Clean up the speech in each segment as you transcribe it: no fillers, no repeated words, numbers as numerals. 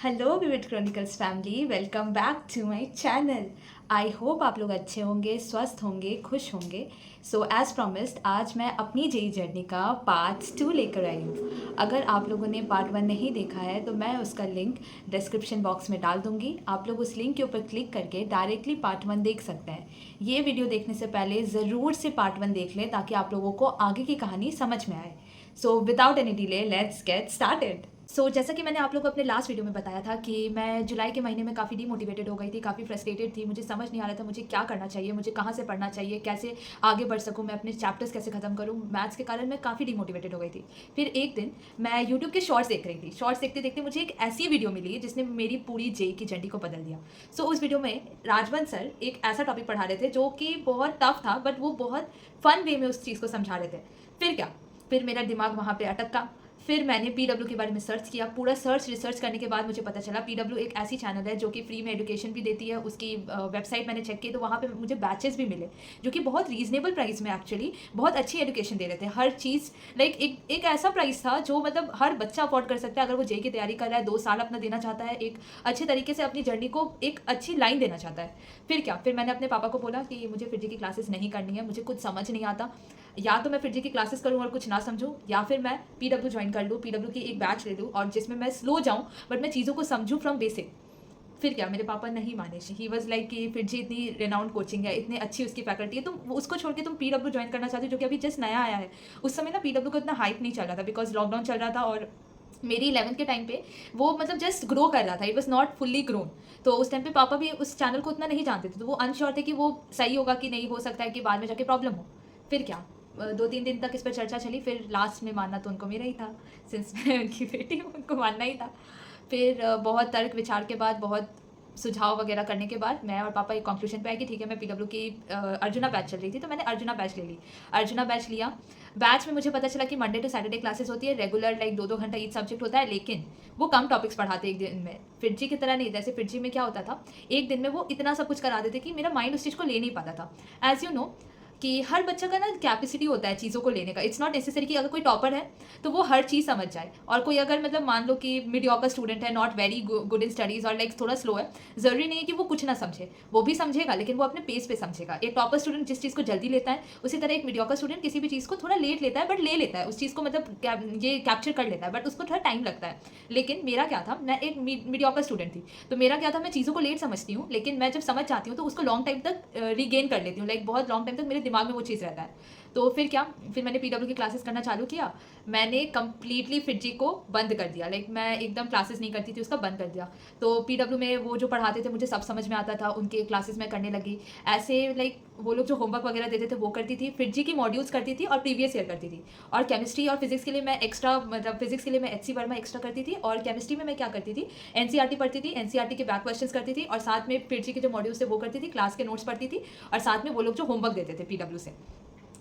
Hello Vivid Chronicles family, welcome back to my channel. I hope आप लोग अच्छे होंगे, स्वस्थ होंगे, खुश होंगे। सो एज़ प्रॉमिस्ड आज मैं अपनी जेई जर्नी का पार्ट 2 लेकर आई हूँ। अगर आप लोगों ने पार्ट 1 नहीं देखा है तो मैं उसका लिंक डिस्क्रिप्शन बॉक्स में डाल दूँगी। आप लोग उस लिंक के ऊपर क्लिक करके डायरेक्टली पार्ट 1 देख सकते हैं। ये वीडियो देखने से पहले ज़रूर से पार्ट 1 देख लें ताकि आप लोगों को आगे की कहानी समझ में आए। So without any delay let's get started. जैसा कि मैंने आप लोगों को अपने लास्ट वीडियो में बताया था कि मैं जुलाई के महीने में काफ़ी डीमोटिवेटेड हो गई थी, काफ़ी फ्रस्ट्रेटेड थी। मुझे समझ नहीं आ रहा था मुझे क्या करना चाहिए, मुझे कहाँ से पढ़ना चाहिए, कैसे आगे बढ़ सकूँ, मैं अपने चैप्टर्स कैसे ख़त्म करूँ। मैथ्स के कारण मैं काफ़ी डीमोटिवेटेड हो गई थी। फिर एक दिन मैं यूट्यूब के शॉर्ट्स देख रही थी। शॉर्ट्स देखते देखते मुझे एक ऐसी वीडियो मिली जिसने मेरी पूरी जेई की जर्नी को बदल दिया। उस वीडियो में राजवंत सर एक ऐसा टॉपिक पढ़ा रहे थे जो कि बहुत टफ था, बट वो बहुत फन वे में उस चीज़ को समझा रहे थे। फिर क्या, फिर मेरा दिमाग वहाँ पे अटका। फिर मैंने पीडब्ल्यू के बारे में सर्च किया। पूरा रिसर्च करने के बाद मुझे पता चला पीडब्ल्यू एक ऐसी चैनल है जो कि फ्री में एजुकेशन भी देती है। उसकी वेबसाइट मैंने चेक की तो वहाँ पे मुझे बैचेस भी मिले जो कि बहुत रीजनेबल प्राइस में एक्चुअली बहुत अच्छी एजुकेशन दे रहे थे। हर चीज़ लाइक एक ऐसा प्राइस था जो मतलब हर बच्चा अफोर्ड कर सकता है अगर वो जेई की तैयारी कर रहा है, 2 साल अपना देना चाहता है, एक अच्छे तरीके से अपनी जर्नी को एक अच्छी लाइन देना चाहता है। फिर क्या, फिर मैंने अपने पापा को बोला कि मुझे फिर जी की क्लासेस नहीं करनी है, मुझे कुछ समझ नहीं आता। या तो मैं फिर जी की क्लासेस करूँ और कुछ ना समझूँ, या फिर मैं पीडब्ल्यू ज्वाइन कर लूँ, पीडब्ल्यू की एक बैच ले लूँ और जिसमें मैं स्लो जाऊँ बट मैं चीज़ों को समझूँ फ्रॉम बेसिक। फिर क्या, मेरे पापा नहीं माने। ही वॉज लाइक कि फिर जी इतनी रेनाउंड कोचिंग है, इतनी अच्छी उसकी फैकल्टी है, तुम उसको छोड़ के तुम पीडब्ल्यू ज्वाइन करना चाहते हो जो कि अभी जस्ट नया आया है। उस समय ना पीडब्ल्यू का इतना हाइप नहीं चल रहा था बिकॉज लॉकडाउन चल रहा था और मेरी 11th के टाइम पे वो मतलब जस्ट ग्रो कर रहा था, it was not fully grown. तो उस टाइम पे पापा भी उस चैनल को उतना नहीं जानते थे, तो वो अनश्योर थे कि वो सही होगा कि नहीं, हो सकता है कि बाद में जाके प्रॉब्लम हो। फिर क्या, 2-3 दिन तक इस पर चर्चा चली। फिर लास्ट में मानना तो उनको मेरा ही था, सिंस मैं उनकी बेटी हूँ, उनको मानना ही था। फिर बहुत तर्क विचार के बाद, बहुत सुझाव वगैरह करने के बाद मैं और पापा एक कंक्लूजन पे आए कि ठीक है, मैं पीडब्ल्यू की अर्जुना बैच चल रही थी तो मैंने अर्जुना बैच ले ली। अर्जुना बैच लिया। बैच में मुझे पता चला कि मंडे टू सैटरडे क्लासेस होती है, रेगुलर लाइक 2-2 घंटा ईच सब्जेक्ट होता है, लेकिन वो कम टॉपिक्स पढ़ाते एक दिन में। फिरजी की तरह नहीं, जैसे फिरजी में क्या होता था, एक दिन में वो इतना सब कुछ करा देते कि मेरा माइंड उस चीज़ को ले नहीं पाता था। एज यू नो कि हर बच्चा का ना कैपेसिटी होता है चीज़ों को लेने का। इट्स नॉट नेसेसरी कि अगर कोई टॉपर है तो वो हर चीज़ समझ जाए, और कोई अगर मतलब मान लो कि मीडियोकर स्टूडेंट है, not very good in studies और लाइक थोड़ा स्लो है, ज़रूरी नहीं है कि वो कुछ ना समझे, वो भी समझेगा लेकिन वो अपने पेस पे समझेगा। एक टॉपर स्टूडेंट जिस चीज़ को जल्दी लेता है, उसी तरह एक मीडियोकर स्टूडेंट किसी भी चीज़ को थोड़ा लेट लेता है बट ले लेता है उस चीज़ को, मतलब ये कैप्चर कर लेता है, बट उसको थोड़ा टाइम लगता है। लेकिन मेरा क्या था, मैं एक मीडियोकर स्टूडेंट थी, तो मेरा क्या था, मैं चीज़ों को लेट समझती हूँ लेकिन मैं जब समझ जाती हूँ तो उसको लॉन्ग टाइम तक रीगेन कर लेती हूँ, लाइक बहुत लॉन्ग टाइम तक मेरे दिमाग में वो चीज़ रहता है। तो फिर क्या, फिर मैंने पीडब्ल्यू की क्लासेस करना चालू किया। मैंने कंप्लीटली फिजी को बंद कर दिया, लाइक मैं एकदम क्लासेस नहीं करती थी, उसका बंद कर दिया। तो पीडब्ल्यू में वो जो पढ़ाते थे मुझे सब समझ में आता था, उनके क्लासेस मैं करने लगी। ऐसे लाइक वो लोग जो होमवर्क वगैरह देते थे वो करती थी, फिजी की मॉड्यूल्स करती थी और प्रीवियस ईयर करती थी। और केमिस्ट्री और फिजिक्स के लिए मैं एक्स्ट्रा, मतलब फिजिक्स के लिए मैं एच सी वर्मा एक्स्ट्रा करती थी, और केमिस्ट्री में मैं क्या करती थी, एनसीईआरटी पढ़ती थी, एनसीईआरटी के बैक क्वेश्चंस करती थी, और साथ में फिजी के जो मॉड्यूल्स थे वो करती थी, क्लास के नोट्स पढ़ती थी, और साथ में वो लोग जो होमवर्क देते थे पीडब्ल्यू से।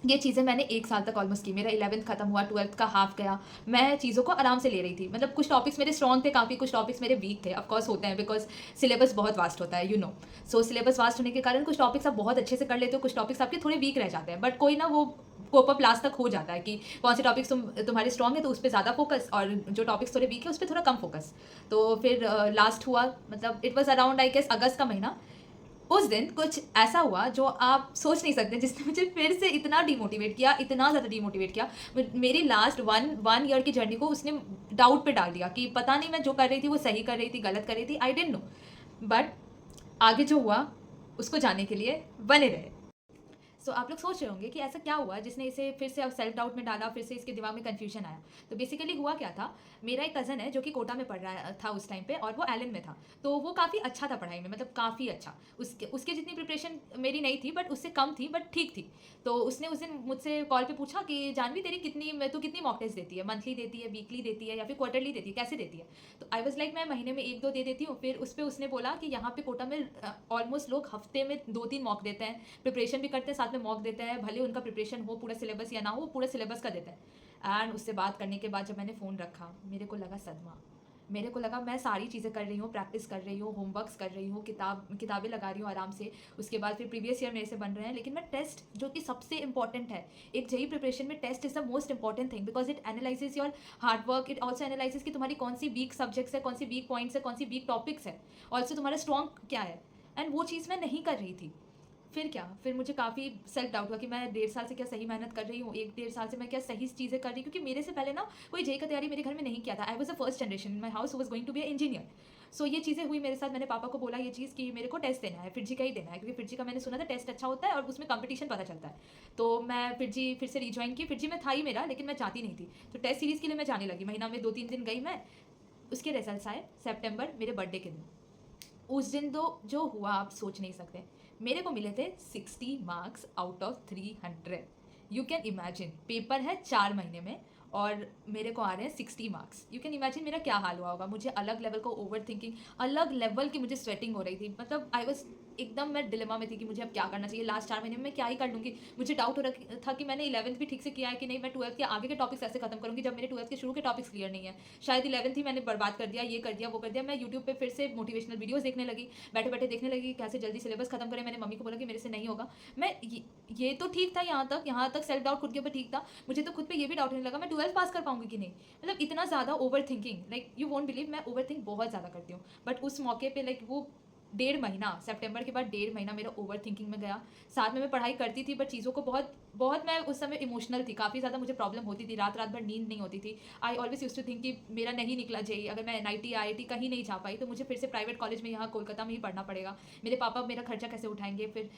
ये चीज़ें मैंने 1 साल तक ऑलमोस्ट की। मेरा 11th खत्म हुआ, 12th का हाफ गया। मैं चीज़ों को आराम से ले रही थी, मतलब कुछ टॉपिक्स मेरे स्ट्रॉन्ग थे काफ़ी, कुछ टॉपिक्स मेरे वीक थे, ऑफकोर्स होते हैं बिकॉज सिलेबस बहुत वास्ट होता है, यू नो। सिलेबस वास्ट होने के कारण कुछ टॉपिक्स आप बहुत अच्छे से कर लेते हो, कुछ टॉपिक्स आपके थोड़े वीक रह जाते हैं, बट कोई ना वो कोप अप लास्ट तक हो जाता है कि कौन से टॉपिक्स तुम्हारे स्ट्रॉन्ग है तो उस पर ज़्यादा फोकस, और जो टॉपिक्स थोड़े वीक है उस पर थोड़ा कम फोकस। तो फिर लास्ट हुआ, मतलब it was around I guess अगस्त का महीना। उस दिन कुछ ऐसा हुआ जो आप सोच नहीं सकते, जिसने मुझे फिर से इतना डिमोटिवेट किया, इतना ज़्यादा डिमोटिवेट किया। मेरी लास्ट वन ईयर की जर्नी को उसने डाउट पे डाल दिया कि पता नहीं मैं जो कर रही थी वो सही कर रही थी, गलत कर रही थी, आई डेंट नो। बट आगे जो हुआ उसको जानने के लिए बने रहे। आप लोग सोच रहे होंगे कि ऐसा क्या हुआ जिसने इसे फिर से अब सेल्फ डाउट में डाला, फिर से इसके दिमाग में कन्फ्यूजन आया। तो बेसिकली हुआ क्या था, मेरा एक कज़न है जो कि कोटा में पढ़ रहा था उस टाइम पे, और वो एलन में था। तो वो काफ़ी अच्छा था पढ़ाई में, मतलब काफ़ी अच्छा। उसके उसके जितनी प्रिपरेशन मेरी नहीं थी, बट उससे कम थी, बट ठीक थी। तो उसने उस दिन मुझसे कॉल पे पूछा कि जानवी तेरी तू कितनी मॉक टेस्ट देती है, मंथली देती है, वीकली देती है, या फिर क्वार्टरली देती है, कैसे देती है। तो आई वॉज लाइक मैं महीने में 1-2 दे देती हूँ। फिर उस पर उसने बोला कि यहाँ पे कोटा में ऑलमोस्ट लोग हफ्ते में 2-3 मॉक देते हैं, प्रिपरेशन भी करते हैं, साथ में मॉक देते हैं, भले उनका प्रिपरेशन हो पूरा सिलेबस या ना हो, पूरा सिलेबस का देते हैं। एंड उससे बात करने के बाद जब मैंने फ़ोन रखा, मेरे को लगा सदमा। मेरे को लगा मैं सारी चीज़ें कर रही हूँ, प्रैक्टिस कर रही हूँ, होमवर्क्स कर रही हूँ, किताबें लगा रही हूँ आराम से। उसके बाद फिर प्रीवियस ईयर मेरे से बन रहे हैं, लेकिन मैं टेस्ट जो कि सबसे इंपॉर्टेंट है, एक जेई प्रिपरेशन में test is the most important thing, because it analyses your hard work, it also analyses कि तुम्हारी कौन सी वीक सब्जेक्ट्स है, कौन सी वीक पॉइंट्स है, कौन सी वीक टॉपिक्स है, ऑल्सो तुम्हारा स्ट्रॉन्ग क्या है। एंड वो चीज़ मैं नहीं कर रही थी। फिर क्या, फिर मुझे काफ़ी सेल्फ डाउट हुआ कि मैं 1.5 साल से क्या सही मेहनत कर रही हूँ, 1-1.5 साल से मैं क्या सही चीज़ें कर रही हूँ, क्योंकि मेरे से पहले ना कोई जेई का तैयारी मेरे घर में नहीं किया था। I was the first generation in my house was going to be engineer. So ये चीज़ें हुई मेरे साथ। मैंने पापा को बोला ये चीज़ कि मेरे को टेस्ट देना है, फिर का ही देना है, क्योंकि फिर का मैंने सुना था टेस्ट अच्छा होता है और उसमें कंपटीशन पता चलता है। तो मैं फिर से रिज्वाइन की। फिर में था ही मेरा, लेकिन मैं चाहती नहीं थी। तो टेस्ट सीरीज़ के लिए मैं जाने लगी। महीना में 2-3 दिन गई मैं। उसके रिजल्ट आए सितंबर, मेरे बर्थडे के दिन। उस दिन तो जो हुआ आप सोच नहीं सकते। मेरे को मिले थे 60 marks out of 300। You can imagine, paper है 4 महीने में और मेरे को आ रहे हैं 60 मार्क्स। यू कैन इमेजिन मेरा क्या हाल हुआ होगा। मुझे अलग लेवल का ओवर थिंकिंग, अलग लेवल की मुझे स्वेटिंग हो रही थी। मतलब आई वॉज एकदम, मैं डिलेमा में थी कि मुझे अब क्या करना चाहिए। लास्ट 4 महीने में मैं क्या ही कर लूँगी। मुझे डाउट हो रहा था कि मैंने 11th भी ठीक से किया है कि नहीं, मैं 12th के आगे के टॉपिक्स ऐसे खत्म करूँगी जब मेरे 12th के शुरू के टॉपिक्स क्लियर नहीं है। शायद 11th ही मैंने बर्बाद कर दिया, ये कर दिया, वो कर दिया। मैं यूट्यूब पे फिर से मोटिवेशनल वीडियोस देखने लगी, बैठे बैठे देखने लगी कैसे जल्दी सिलेबस खत्म करें। मैंने मम्मी को बोला कि मेरे से नहीं होगा। मैं ये तो ठीक था, यहाँ तक सेल्फ डाउट खुद के ऊपर ठीक था। मुझे तो खुद पे ये भी डाउट होने लगा मैं 12th पास कर पाऊंगी कि नहीं। मतलब इतना ज़्यादा over thinking, like you won't believe, मैं ओवर थिंक बहुत ज़्यादा करती हूँ। बट उस मौके पे लाइक वो 1.5 महीना, सितंबर के बाद 1.5 महीना मेरा ओवर थिंकिंग में गया। साथ में मैं पढ़ाई करती थी, बट चीज़ों को बहुत बहुत मैं उस समय इमोशनल थी, काफ़ी ज़्यादा मुझे प्रॉब्लम होती थी। रात रात भर नींद नहीं होती थी। I always used to think कि मेरा नहीं निकला जेई, अगर मैं NIT IIT कहीं नहीं जा पाई तो मुझे फिर से प्राइवेट कॉलेज में यहाँ कोलकाता में ही पढ़ना पड़ेगा। मेरे पापा मेरा खर्चा कैसे उठाएंगे। फिर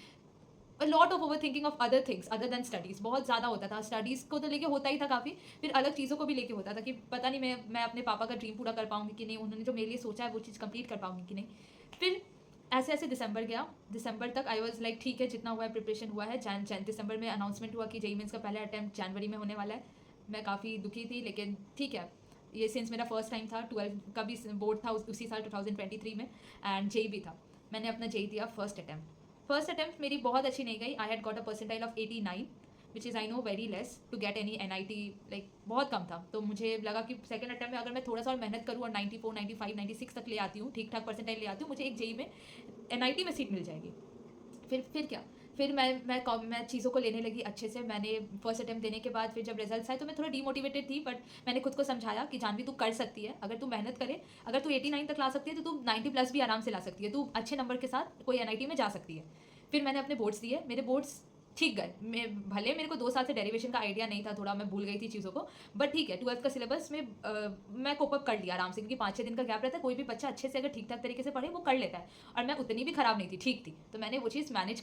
a lot of over thinking of other things other than studies बहुत ज़्यादा होता था। स्टडीज़ को तो लेके होता ही था काफ़ी, फिर अलग चीज़ों को भी लेके होता था कि पता नहीं मैं अपने पापा का ड्रीम पूरा कर पाऊंगी कि नहीं, उन्होंने जो मेरे लिए सोचा है वो चीज़ कंप्लीट कर पाऊंगी कि नहीं। फिर ऐसे ऐसे दिसंबर गया। दिसंबर तक आई वॉज लाइक ठीक है, जितना हुआ है प्रिपरेशन हुआ है। दिसंबर में अनाउंसमेंट हुआ कि जेई मेंस का पहला अटैम्प्ट जनवरी में होने वाला है। मैं काफ़ी दुखी थी, लेकिन ठीक है, ये सिंस मेरा फर्स्ट टाइम था। 12 का भी बोर्ड था उसी साल 2023 में, एंड जेई भी था। मैंने अपना जेई दिया फर्स्ट अटैम्प्ट मेरी बहुत अच्छी नहीं गई। I had got a percentile of 89, which is I know very less to get any NIT, like बहुत कम था। तो मुझे लगा कि सेकंड अटैम्प्ट में अगर मैं थोड़ा सा और मेहनत करूँ और 94, 95, 96 तक ले आती हूँ, ठीक ठाक परसेंटाइल ले आती हूँ, मुझे एक जेई में NIT में सीट मिल जाएगी। फिर क्या, फिर मैं चीज़ों को लेने लगी अच्छे से। मैंने फर्स्ट अटैम्प्ट देने के बाद फिर जब रिजल्ट्स आए तो मैं थोड़ा डीमोटिवेटेड थी, बट मैंने खुद को समझाया कि जानवी तू कर सकती है, अगर तू मेहनत करे, अगर तू 89 तक ला सकती है तो तू 90+ भी आराम से ला सकती है, तू अच्छे नंबर के साथ कोई NIT में जा सकती है। फिर मैंने अपने बोर्ड्स दिए, मेरे बोर्ड्स ठीक गए। भले मेरे को 2 साल से डेरिवेशन का आइडिया नहीं था, थोड़ा मैं भूल गई थी चीज़ों को, बट ठीक है, 12th का सिलेबस में मैं कोप अप कर लिया आराम से, क्योंकि 5-6 दिन का गैप रहता है। कोई भी बच्चा अच्छे से अगर ठीक ठाक तरीके से पढ़े वो कर लेता है, और मैं उतनी भी ख़राब नहीं थी, ठीक थी। तो मैंने वो चीज़ मैनेज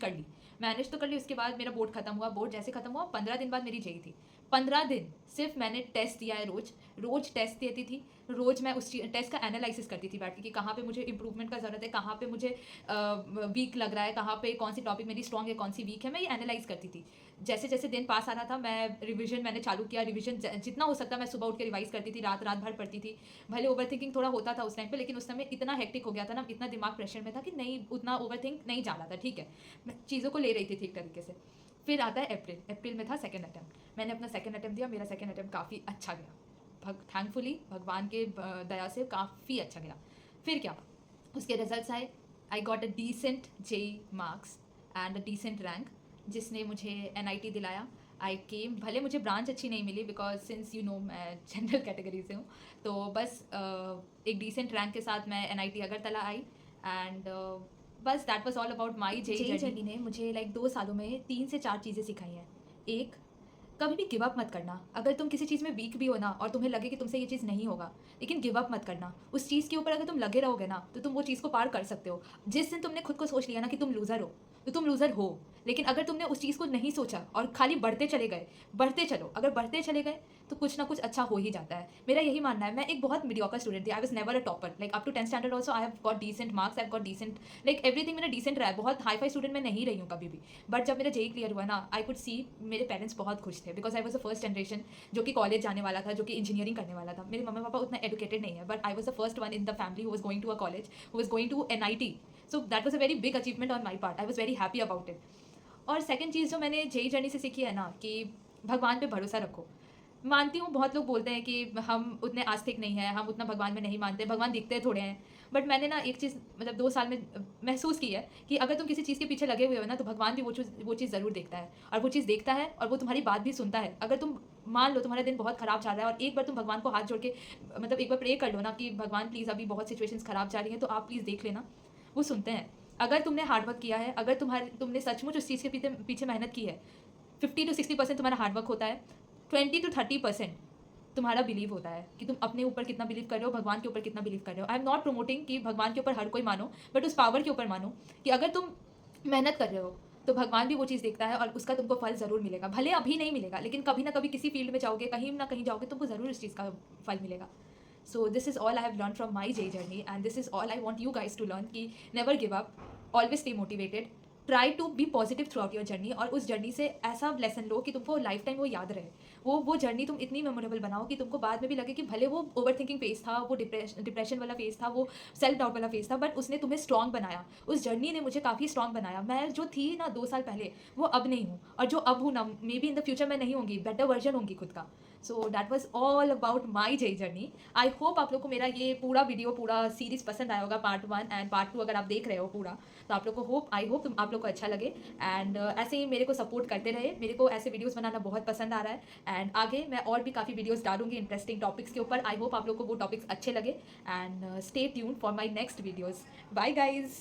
तो कर ली। उसके बाद मेरा बोर्ड खत्म हुआ। बोर्ड जैसे खत्म हुआ 15 दिन बाद मेरी जेई थी। 15 दिन सिर्फ मैंने टेस्ट दिया है। रोज़ टेस्ट देती थी। रोज़ मैं उस टेस्ट का एनालिसिस करती थी बैठ के कि कहाँ पे मुझे इंप्रूवमेंट का ज़रूरत है, कहाँ पे मुझे वीक लग रहा है, कहाँ पे कौन सी टॉपिक मेरी स्ट्रॉन्ग है, कौन सी वीक है, मैं ये एनालाइज करती थी। जैसे जैसे दिन पास आ रहा था मैंने चालू किया। रिविजन जितना हो सकता मैं सुबह उठ के रिवाइज करती थी, रात रात भर पढ़ती थी। भले ओवर थिंकिंग थोड़ा होता था उस टाइम पे, लेकिन उस समय इतना हेक्टिक हो गया था ना, इतना दिमाग प्रेशर में था कि नहीं, उतना ओवर थिंक नहीं जा रहा था। ठीक है, मैं चीज़ों को ले रही थी ठीक तरीके से। फिर आता है अप्रैल में था सेकेंड अटैम्प्ट। मैंने अपना सेकेंड अटैम्प्ट दिया। मेरा सेकेंड अटैम्प्ट काफ़ी अच्छा गया, थैंकफुली भगवान के दया से काफ़ी अच्छा गया। फिर क्या, उसके रिजल्ट्स आए। I got a decent JEE marks and a decent rank, जिसने मुझे NIT दिलाया। आई केम, भले मुझे ब्रांच अच्छी नहीं मिली, बिकॉज सिंस यू नो मैं जनरल कैटेगरी से हूँ, तो बस एक डिसेंट रैंक के साथ मैं NIT अगरतला आई। एंड बस that was all about my JEE journey ने मुझे लाइक 2 सालों में 3 से 4 चीज़ें सिखाई हैं। एक, कभी भी गिव अप मत करना। अगर तुम किसी चीज़ में वीक भी हो ना, और तुम्हें लगे कि तुमसे ये चीज़ नहीं होगा, लेकिन गिव अप मत करना। उस चीज़ के ऊपर अगर तुम लगे रहोगे ना, तो तुम वो चीज़ को पार कर सकते हो। जिस दिन तुमने खुद को सोच लिया ना कि तुम लूज़र हो, तो तुम लूज़र हो। लेकिन अगर तुमने उस चीज़ को नहीं सोचा और खाली बढ़ते चले गए, बढ़ते चलो, अगर बढ़ते चले गए तो कुछ ना कुछ अच्छा हो ही जाता है। मेरा यही मानना है। मैं एक बहुत मीडियोकर स्टूडेंट थी। I was never a topper, like up to 10th standard also I have got decent marks, I have got decent, like everything मेरा डिसेंट रहा है। बहुत हाई फाई स्टूडेंट मैं नहीं रही हूँ कभी भी। बट जब मेरा जेई क्लियर हुआ ना, आई कुड सी मेरे पेरेंट्स बहुत खुश थे, because I was the first generation जो कि कॉलेज जाने वाला था, जो कि इंजीनियरिंग करने वाला था। मेरे मम्मी पापा उतना एडुकेटेड नहीं है, but I was the first one in the family who was going to a college, who was going to NIT। So that was a very big achievement on my part. I was very happy about it. और second चीज़ जो मैंने JEE journey से सीखी है ना, कि भगवान पे भरोसा रखो। मानती हूँ, बहुत लोग बोलते हैं कि हम उतने आस्तिक नहीं हैं, हम उतना भगवान में नहीं मानते, भगवान दिखते थोड़े हैं। बट मैंने ना एक चीज़ मतलब 2 साल में महसूस की है कि अगर तुम किसी चीज़ के पीछे लगे हुए हो ना, तो भगवान भी वो चीज़ ज़रूर देखता है और वो चीज़ देखता है और वो तुम्हारी बात भी सुनता है। अगर तुम मान लो तुम्हारा दिन बहुत ख़राब चल रहा है और एक बार तुम भगवान को हाथ जोड़ के मतलब एक बार प्रे कर लो ना कि भगवान प्लीज़ अभी बहुत सिचुएशंस ख़राब जा रही हैं, तो आप प्लीज़ देख लेना, वो सुनते हैं। अगर तुमने हार्ड वर्क किया है, अगर तुमने सचमुच उस चीज़ के पीछे पीछे मेहनत की है, 50 to 60% तुम्हारा हार्ड वर्क होता है, 20 to 30% तुम्हारा बिलीव होता है कि तुम अपने ऊपर कितना बिलीव कर रहे हो, भगवान के ऊपर कितना बिलीव कर रहे हो। आई एम नॉट प्रमोटिंग कि भगवान के ऊपर हर कोई मानो, बट उस पावर के ऊपर मानो कि अगर तुम मेहनत कर रहे हो तो भगवान भी वो चीज़ देखता है और उसका तुमको फल ज़रूर मिलेगा। भले अभी नहीं मिलेगा, लेकिन कभी ना कभी किसी फील्ड में जाओगे, कहीं ना कहीं जाओगे, तुमको ज़रूर इस चीज़ का फल मिलेगा। So this is all I have learned from my J journey, and this is all I want you guys to learn कि never give up, always stay motivated, try to be positive throughout your journey, और उस journey से ऐसा lesson लो कि तुमको life time वो याद रहे। वो जर्नी तुम इतनी मेमोरेबल बनाओ कि तुमको बाद में भी लगे कि भले वो ओवर थिंकिंग फेज था, वो डिप्रेशन वाला फेज था, वो सेल्फ डाउट वाला फेज था, बट उसने तुम्हें स्ट्रॉन्ग बनाया। उस जर्नी ने मुझे काफ़ी स्ट्रॉन्ग बनाया। मैं जो थी ना 2 साल पहले, वो अब नहीं हूँ, और जो अब हूँ ना, may be in the future मैं नहीं होंगी, बेटर वर्जन होंगी खुद का। सो that was all about my J journey. I hope आप लोग को मेरा ये पूरा वीडियो, पूरा सीरीज पसंद आया होगा, पार्ट 1 एंड पार्ट 2 अगर आप देख रहे हो पूरा, तो आप लोग को आई होप आप लोग को अच्छा लगे। एंड ऐसे ही मेरे को सपोर्ट करते रहे, मेरे को ऐसे वीडियोस बनाना बहुत पसंद आ रहा है, एंड आगे मैं और भी काफ़ी वीडियोस डालूंगी इंटरेस्टिंग टॉपिक्स के ऊपर। आई होप आप लोग को वो टॉपिक्स अच्छे लगे, and stay tune for my next videos. Bye guys.